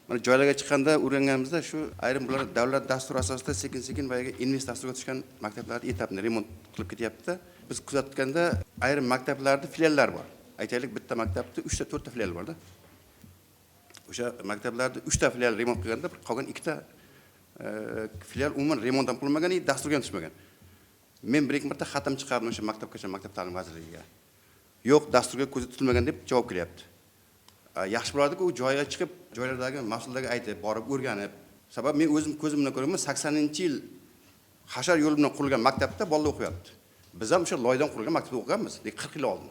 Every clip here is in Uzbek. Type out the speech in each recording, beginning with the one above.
Mana joylarga chiqqanda o'rganganimizda shu ayrim bular davlat dasturi asosida sekin-sekin boyaga invest dasturiga tushgan maktablar etapni remont qilib ketyapti. Biz kuzatganda ayrim maktablarda filiallar bor. Aytaylik bitta maktabda 3 ta 4 ta filial borda. O'sha maktablarda 3 ta filial remont qilganda qolgan 2 ta filial umuman remont ham qilinmagan, dasturga ham tushmagan. Men bir-ikki marta xatam chiqardim o'sha maktabgacha maktab ta'lim vazirligiga. Yo'q, dasturga ko'zi tutilmagan deb javob kelyapti. Yaxshi bo'lardi-ku, u joyga chiqib, joylardagi mas'ullarga aytib, borib o'rganib. Sabab men o'zim ko'zim bilan ko'raman, 80-yil hashar yo'li bilan qurilgan maktabda bolalar o'qiyapti. Biz ham o'sha loyidan qurilgan maktabda o'qiganmiz, 40 yil oldin.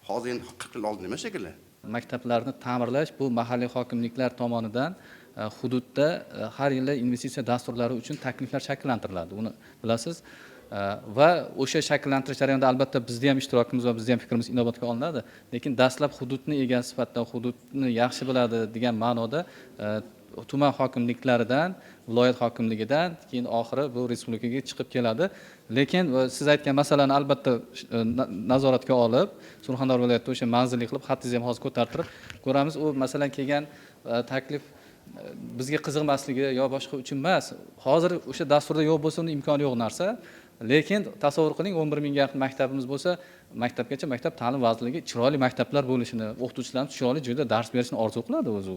Hozir endi 40 yil oldin emas shekilli. Maktablarni ta'mirlash bu mahalliy hokimliklar tomonidan hududda har yili investitsiya dasturlari uchun takliflar shakllantiriladi. Uni bilasiz. Va o'sha shakllantirish jarayonida albatta bizning ham ishtirokimiz va bizning ham fikrimiz inobatga olinadi. Lekin dastlab hududni egasi sifatida hududni yaxshi biladi degan ma'noda tuman hokimliklaridan, viloyat hokimligidan, keyin oxiri bu respublikaga chiqib keladi. Lekin siz aytgan masalani albatta nazoratga olib, Surxondaryo viloyatida o'sha manzilli qilib, xattingizni ham hozir ko'tartirib ko'ramiz. U masalan kelgan taklif bizga qiziqmasligi yo boshqa uchun emas. Hozir o'sha dasturda yo'q bo'lsa, uni imkoni yo'q narsa. Lekin tasavvur qiling, 11 mingga yaqin maktabimiz bo'lsa, maktabgacha maktab ta'lim vazirligi chiroyli maktablar bo'lishini, o'qituvchilarimiz chiroyli joyda dars berishni orzu qiladi o'zi.